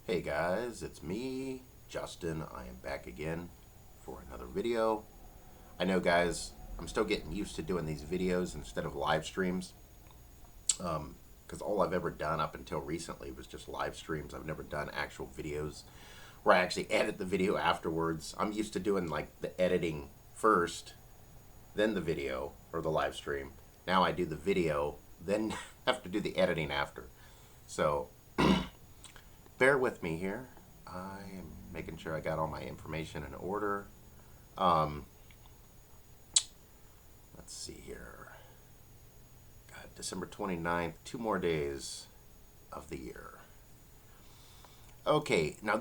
Hey guys, it's me, Justin. I am back again for another video. I know, guys, I'm still getting used to doing these videos instead of live streams because all I've ever done up until recently was just live streams. I've never done actual videos where I actually edit the video afterwards. I'm used to doing like the editing first, then the video or the live stream. Now I do the video, then have to do the editing after. So bear with me here. I am making sure I got all my information in order. Um, let's see here. Got December 29th, 2 more days of the year. Okay, now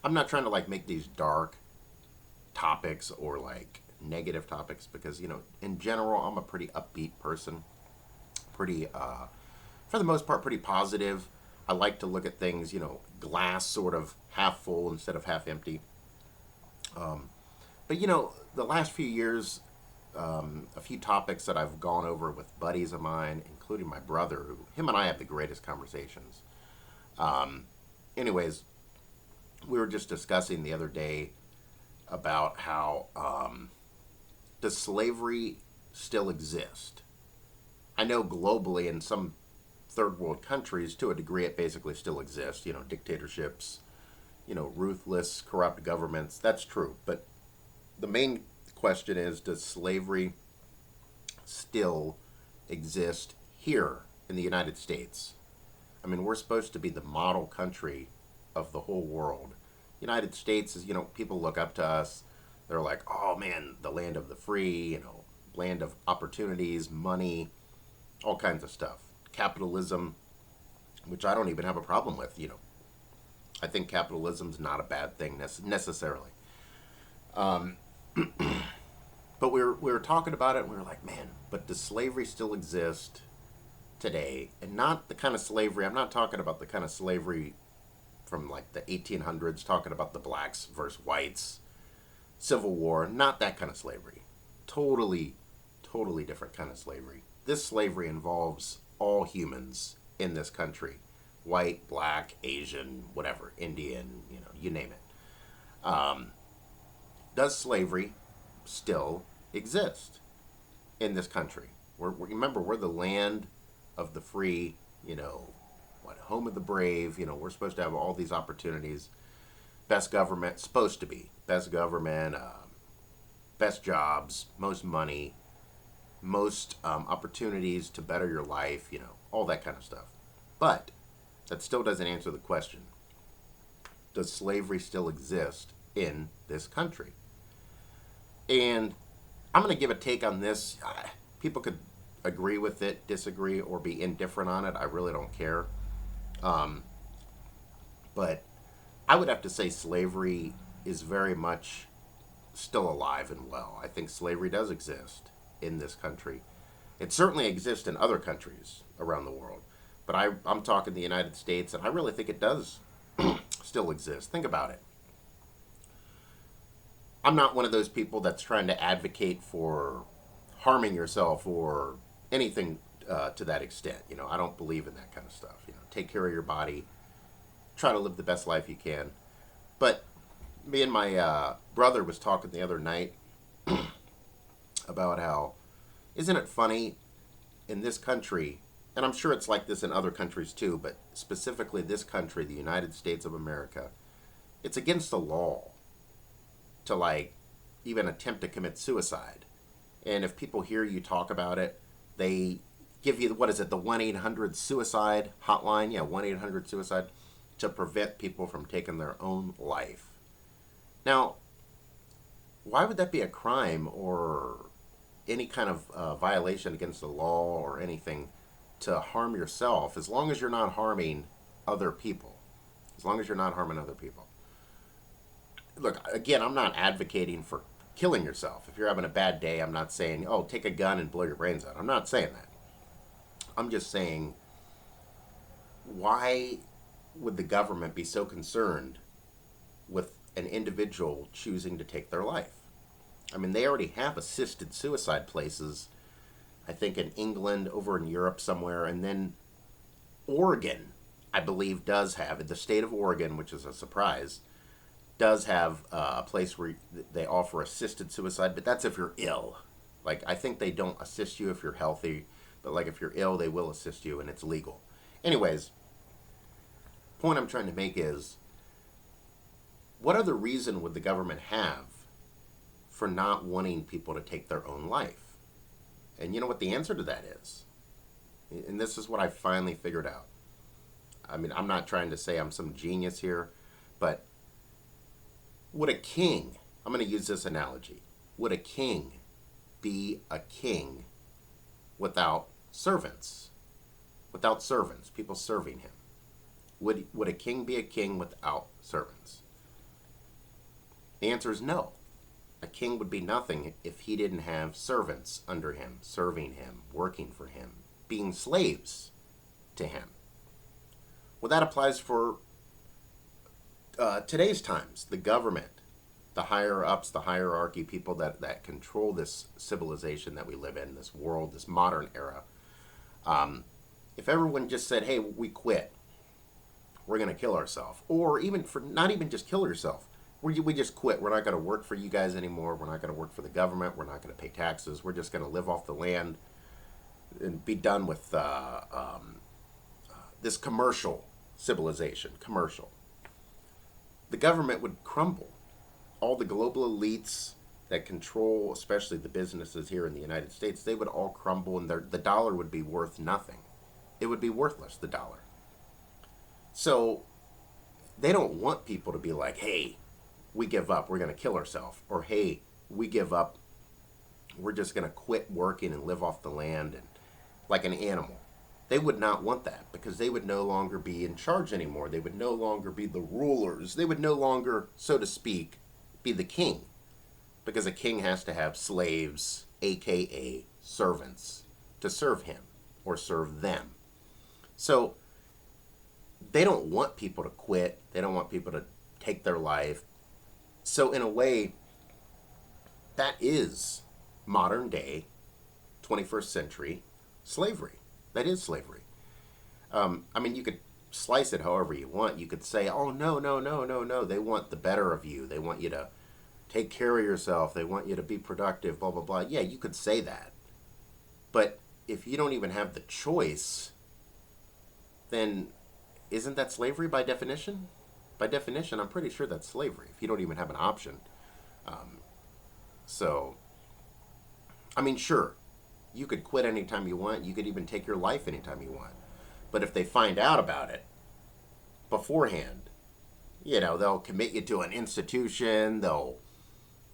I'm not trying to like make these dark topics or like negative topics because, in general, I'm a pretty upbeat person. Pretty, for the most part, pretty positive. I like to look at things, glass sort of half full instead of half empty. But the last few years, a few topics that I've gone over with buddies of mine, including my brother, who him and I have the greatest conversations. Anyways, we were just discussing the other day about how does slavery still exist? I know globally in some third world countries, to a degree, it basically still exists. Dictatorships, ruthless, corrupt governments. That's true. But the main question is, does slavery still exist here in the United States? I mean, we're supposed to be the model country of the whole world. United States is, people look up to us. They're like, oh man, the land of the free, land of opportunities, money, all kinds of stuff. Capitalism, which I don't even have a problem with. I think capitalism's not a bad thing necessarily. But we were talking about it, and we were like, man, but does slavery still exist today? And not the kind of slavery. I'm not talking about the kind of slavery from like the 1800s, talking about the blacks versus whites, Civil War. Not that kind of slavery. Totally, totally different kind of slavery. This slavery involves all humans in this country, white, black, Asian, whatever, Indian, you name it. Does slavery still exist in this country? Remember, we're the land of the free, home of the brave. We're supposed to have all these opportunities. Best government, supposed to be. Best government, best jobs, most money, most opportunities to better your life, all that kind of stuff. But that still doesn't answer the question. Does slavery still exist in this country? And I'm going to give a take on this. People could agree with it, disagree, or be indifferent on it. I really don't care. But I would have to say slavery is very much still alive and well. I think slavery does exist in this country. It certainly exists in other countries around the world. But I'm talking the United States, and I really think it does still exist. Think about it. I'm not one of those people that's trying to advocate for harming yourself or anything to that extent. I don't believe in that kind of stuff. Take care of your body, try to live the best life you can. But me and my brother was talking the other night about how, isn't it funny in this country, and I'm sure it's like this in other countries too, but specifically this country, the United States of America, it's against the law to like even attempt to commit suicide. And if people hear you talk about it, they give you, what is it, the 1-800-suicide hotline? Yeah, 1-800-suicide, to prevent people from taking their own life. Now, why would that be a crime or any kind of violation against the law or anything to harm yourself, as long as you're not harming other people? As long as you're not harming other people. Look, again, I'm not advocating for killing yourself. If you're having a bad day, I'm not saying, oh, take a gun and blow your brains out. I'm not saying that. I'm just saying, why would the government be so concerned with an individual choosing to take their life? I mean, they already have assisted suicide places, I think in England, over in Europe somewhere, and then Oregon. I believe, does have, the state of Oregon, which is a surprise, does have a place where they offer assisted suicide, but that's if you're ill. Like, I think they don't assist you if you're healthy, but like if you're ill, they will assist you and it's legal. Anyways, point I'm trying to make is, what other reason would the government have for not wanting people to take their own life? And you know what the answer to that is? And this is what I finally figured out. I mean, I'm not trying to say I'm some genius here, but would a king, I'm going to use this analogy, would a king be a king without servants? Without servants, people serving him? Would a king be a king without servants? The answer is no. A king would be nothing if he didn't have servants under him, serving him, working for him, being slaves to him. Well, that applies for today's times. The government, the higher ups, the hierarchy, people that control this civilization that we live in, this world, this modern era. If everyone just said, hey, we quit, we're going to kill ourselves, or even for not even just kill yourself, we just quit. We're not going to work for you guys anymore. We're not going to work for the government. We're not going to pay taxes. We're just going to live off the land and be done with this commercial civilization. Commercial. The government would crumble. All the global elites that control, especially the businesses here in the United States, they would all crumble, and the dollar would be worth nothing. It would be worthless, the dollar. So they don't want people to be like, hey, we give up, we're going to kill ourselves. Or, hey, we give up, we're just going to quit working and live off the land and like an animal. They would not want that, because they would no longer be in charge anymore. They would no longer be the rulers. They would no longer, so to speak, be the king, because a king has to have slaves, aka servants, to serve him or serve them. So they don't want people to quit. They don't want people to take their life. So in a way, that is modern day, 21st century slavery. That is slavery. I mean, you could slice it however you want. You could say, oh, no, no, no, no, no. They want the better of you. They want you to take care of yourself. They want you to be productive, blah, blah, blah. Yeah, you could say that. But if you don't even have the choice, then isn't that slavery by definition? By definition, I'm pretty sure that's slavery, if you don't even have an option. So, I mean, sure, you could quit anytime you want. You could even take your life anytime you want. But if they find out about it beforehand, you know, they'll commit you to an institution. They'll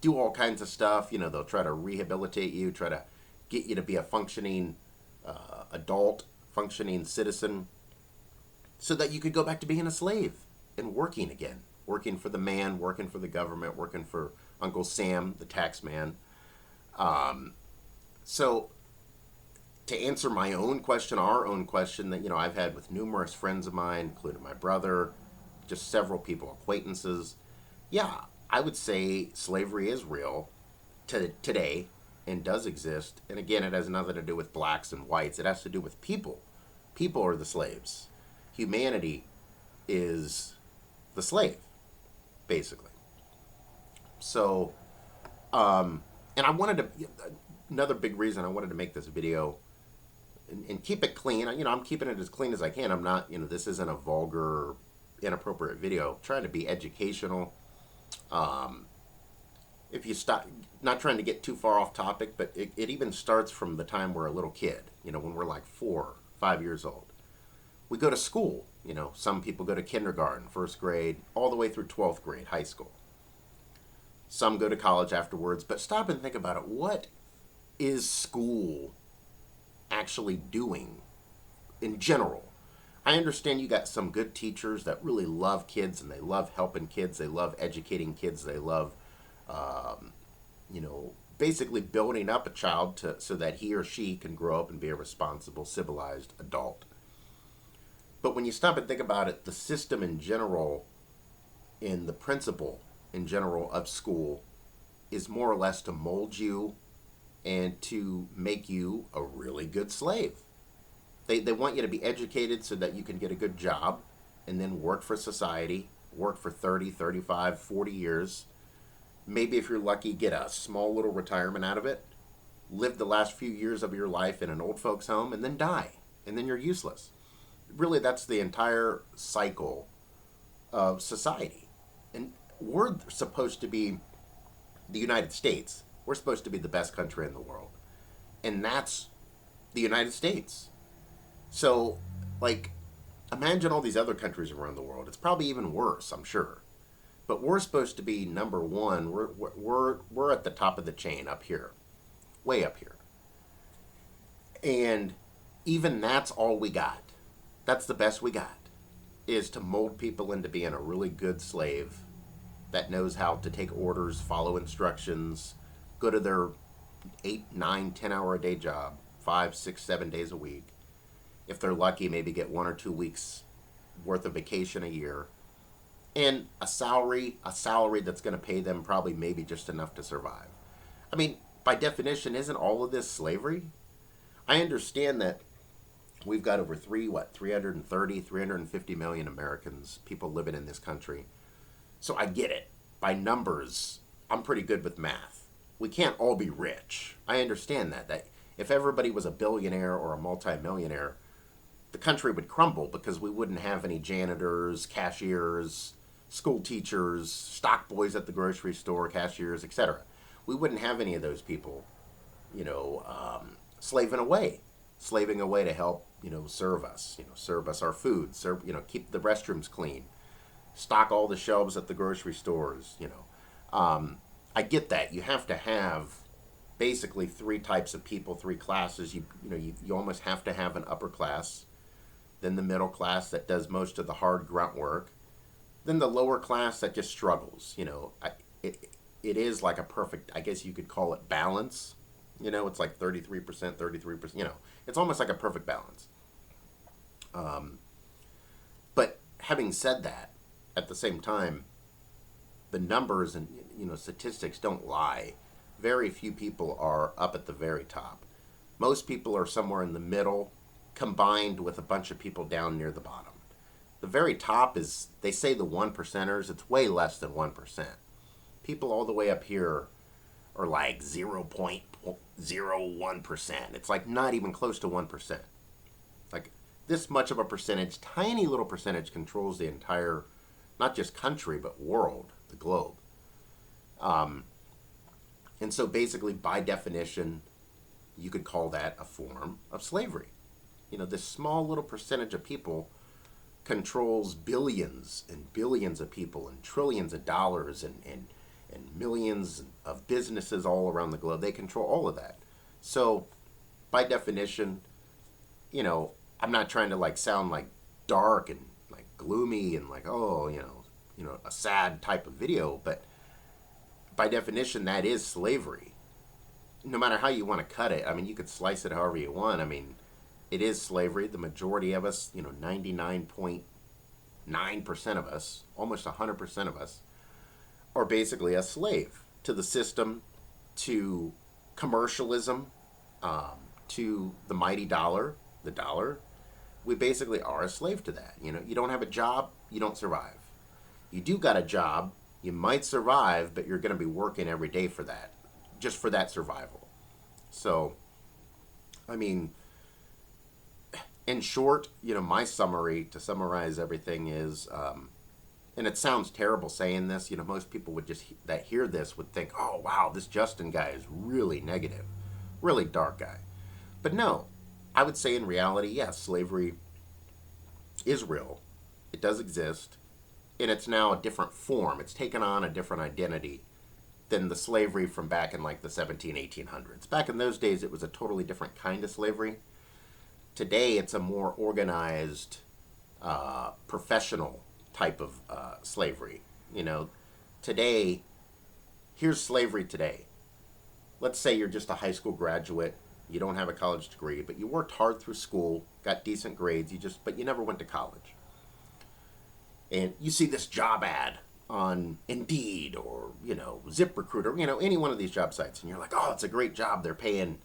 do all kinds of stuff. You know, they'll try to rehabilitate you, try to get you to be a functioning adult, functioning citizen, so that you could go back to being a slave and working again. Working for the man, working for the government, working for Uncle Sam, the tax man. So to answer my own question, our own question that, you know, I've had with numerous friends of mine, including my brother, just several people, acquaintances, yeah, I would say slavery is real today and does exist. And again, it has nothing to do with blacks and whites. It has to do with people. People are the slaves. Humanity is the slave, basically. So, and I wanted to, another big reason I wanted to make this video and keep it clean. You know, I'm keeping it as clean as I can. I'm not, you know, this isn't a vulgar, inappropriate video. I'm trying to be educational. If you stop, not trying to get too far off topic, but it even starts from the time we're a little kid, you know, when we're like 4, 5 years old. We go to school, you know, some people go to kindergarten, first grade, all the way through 12th grade, high school. Some go to college afterwards, but stop and think about it. What is school actually doing in general? I understand you got some good teachers that really love kids and they love helping kids. They love educating kids. They love, you know, basically building up a child so that he or she can grow up and be a responsible, civilized adult. But when you stop and think about it, the system in general, in the principle in general of school, is more or less to mold you and to make you a really good slave. They want you to be educated so that you can get a good job, and then work for society, work for 30, 35, 40 years. Maybe if you're lucky, get a small little retirement out of it, live the last few years of your life in an old folks home, and then die. And then you're useless. Really, that's the entire cycle of society. And we're supposed to be the United States. We're supposed to be the best country in the world. And that's the United States. So, like, imagine all these other countries around the world. It's probably even worse, I'm sure. But we're supposed to be number one. We're at the top of the chain up here, way up here. And even that's all we got. That's the best we got, is to mold people into being a really good slave that knows how to take orders, follow instructions, go to their 8, 9, 10 hour a day job, 5, 6, 7 days a week. If they're lucky, maybe get 1 or 2 weeks worth of vacation a year, and a salary that's going to pay them probably maybe just enough to survive. I mean, by definition, isn't all of this slavery? I understand that we've got over 330, 350 million Americans, people living in this country. So I get it. By numbers, I'm pretty good with math. We can't all be rich. I understand that if everybody was a billionaire or a multimillionaire, the country would crumble because we wouldn't have any janitors, cashiers, school teachers, stock boys at the grocery store, cashiers, etc. We wouldn't have any of those people, slaving away to help, serve us our food, keep the restrooms clean, stock all the shelves at the grocery stores. I get that. You have to have basically three types of people, three classes. You almost have to have an upper class, then the middle class that does most of the hard grunt work, then the lower class that just struggles. It is like a perfect, I guess you could call it balance. It's like 33%, 33%. It's almost like a perfect balance. But having said that, at the same time, the numbers and statistics don't lie. Very few people are up at the very top. Most people are somewhere in the middle, combined with a bunch of people down near the bottom. The very top is, they say, the 1%ers. It's way less than 1%. People all the way up here are like 0.01%. It's like not even close to 1%. Like, this much of a percentage, tiny little percentage, controls the entire, not just country, but world, the globe. And so basically, by definition, you could call that a form of slavery. This small little percentage of people controls billions and billions of people and trillions of dollars and millions of businesses all around the globe. They control all of that. So, by definition, I'm not trying to sound like dark and like gloomy and like, a sad type of video, but by definition, that is slavery. No matter how you want to cut it, I mean, you could slice it however you want. I mean, it is slavery. The majority of us, 99.9% of us, almost 100% of us, are basically a slave to the system, to commercialism, to the mighty dollar, the dollar. We basically are a slave to that. You don't have a job, you don't survive. You do got a job, you might survive, but you're going to be working every day for that, just for that survival. So, I mean, in short, my summary, to summarize everything, is, and it sounds terrible saying this, most people would that hear this would think, oh, wow, this Justin guy is really negative, really dark guy. But no, I would say in reality, yes, slavery is real. It does exist. And it's now a different form. It's taken on a different identity than the slavery from back in like the 1800s. Back in those days, it was a totally different kind of slavery. Today, it's a more organized, professional type of slavery. Today, here's slavery today. Let's say you're just a high school graduate. You don't have a college degree, but you worked hard through school, got decent grades, but you never went to college. And you see this job ad on Indeed or, ZipRecruiter, any one of these job sites, and you're like, oh, it's a great job. They're paying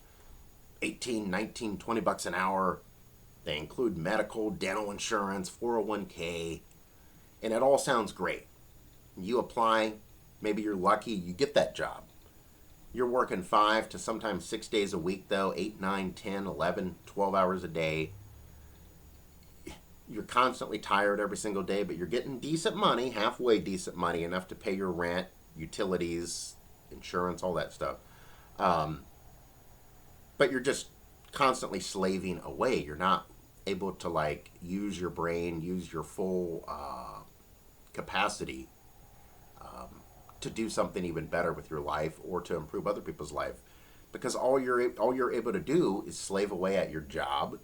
18, 19, 20 bucks an hour. They include medical, dental insurance, 401k, and it all sounds great. You apply, maybe you're lucky, you get that job. You're working 5 to sometimes 6 days a week, though, 8, 9, 10, 11, 12 hours a day. You're constantly tired every single day, but you're getting decent money, halfway decent money, enough to pay your rent, utilities, insurance, all that stuff. But you're just constantly slaving away. You're not able to like use your brain, use your full capacity to do something even better with your life or to improve other people's life, because all you're able to do is slave away at your job.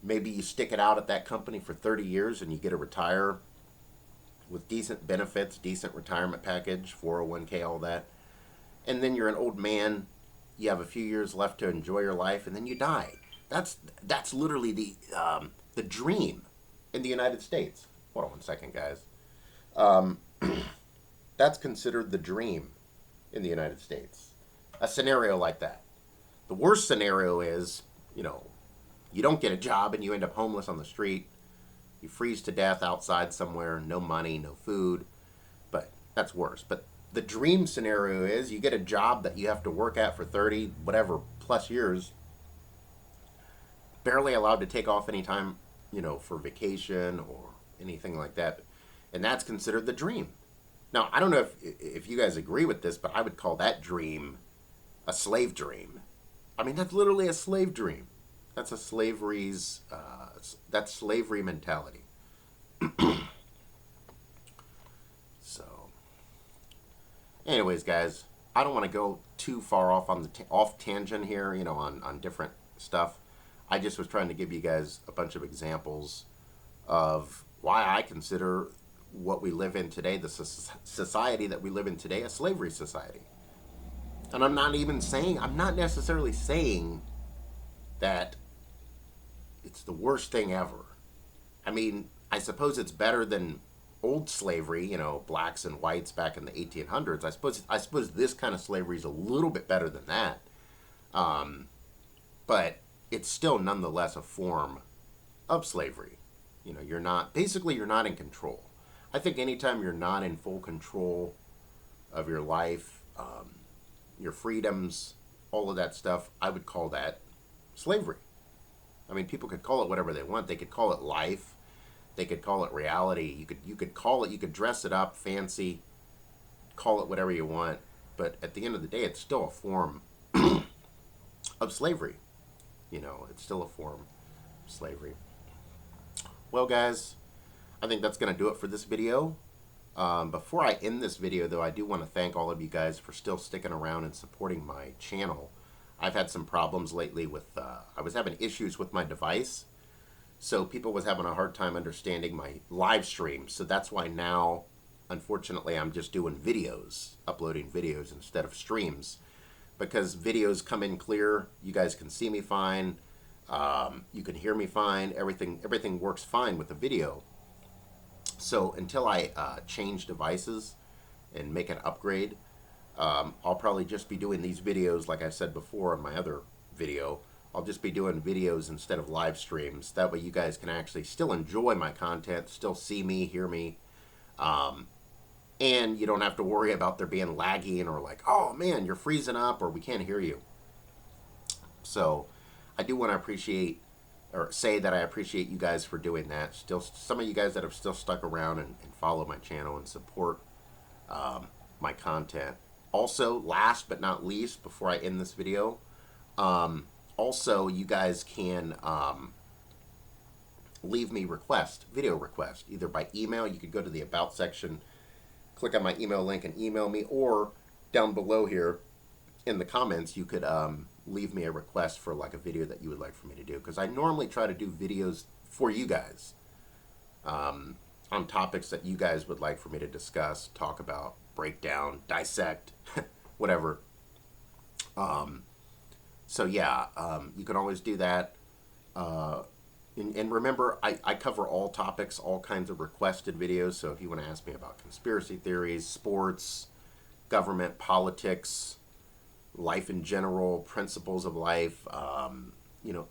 Maybe you stick it out at that company for 30 years and you get to retire with decent benefits, decent retirement package, 401k, all that. And then you're an old man, you have a few years left to enjoy your life, and then you die. That's literally the dream in the United States. Hold on one second, guys. That's considered the dream in the United States. A scenario like that. The worst scenario is, you don't get a job and you end up homeless on the street. You freeze to death outside somewhere, no money, no food. But that's worse. But the dream scenario is you get a job that you have to work at for 30, whatever, plus years, barely allowed to take off any time, for vacation or anything like that. And that's considered the dream. Now, I don't know if you guys agree with this, but I would call that dream a slave dream. I mean, that's literally a slave dream. That's that's slavery mentality. So, anyways, guys, I don't want to go too far off on the off tangent here, on different stuff. I just was trying to give you guys a bunch of examples of why I consider what we live in today, the society that we live in today, a slavery society. And I'm not necessarily saying that it's the worst thing ever. I mean, I suppose it's better than old slavery, blacks and whites back in the 1800s. I suppose this kind of slavery is a little bit better than that. But it's still nonetheless a form of slavery. You're not in control. I think anytime you're not in full control of your life, your freedoms, all of that stuff, I would call that slavery. I mean, people could call it whatever they want. They could call it life. They could call it reality. You could dress it up fancy, call it whatever you want. But at the end of the day, it's still a form of slavery. It's still a form of slavery. Well, guys, I think that's going to do it for this video. Before I end this video, though, I do want to thank all of you guys for still sticking around and supporting my channel. I've had some problems lately with, I was having issues with my device. So people was having a hard time understanding my live stream. So that's why now, unfortunately, I'm just doing videos, uploading videos instead of streams. Because videos come in clear, you guys can see me fine, you can hear me fine, everything works fine with the video. So until I change devices and make an upgrade, I'll probably just be doing these videos like I said before on my other video. I'll just be doing videos instead of live streams. That way you guys can actually still enjoy my content, still see me, hear me. And you don't have to worry about there being lagging or like, oh man, you're freezing up or we can't hear you. So I do want to appreciate or say that I appreciate you guys for doing that. Still, some of you guys that have still stuck around and follow my channel and support my content. Also, last but not least, before I end this video, also you guys can leave me video request, either by email. You could go to the About section, click on my email link and email me, or down below here in the comments you could leave me a request for like a video that you would like for me to do, because I normally try to do videos for you guys on topics that you guys would like for me to discuss, talk about, break down, dissect, whatever. So yeah, you can always do that. And remember, I cover all topics, all kinds of requested videos. So if you want to ask me about conspiracy theories, sports, government, politics, life in general, principles of life,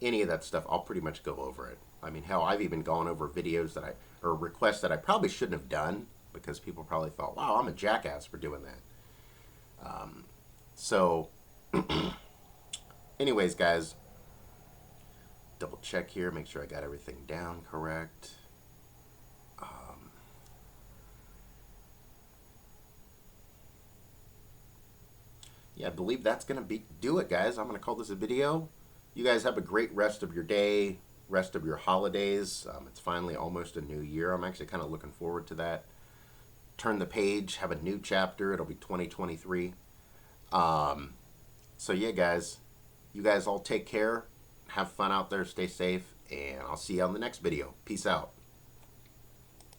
any of that stuff, I'll pretty much go over it. I mean, hell, I've even gone over videos or requests that I probably shouldn't have done because people probably thought, wow, I'm a jackass for doing that. So, anyways, guys, double check here, make sure I got everything down correct. Yeah, I believe that's gonna do it, guys. I'm gonna call this a video. You guys have a great rest of your day, rest of your holidays. It's finally almost a new year. I'm actually kind of looking forward to that. Turn the page, have a new chapter. It'll be 2023. So yeah, guys, you guys all take care. Have fun out there. Stay safe, and I'll see you on the next video. Peace out.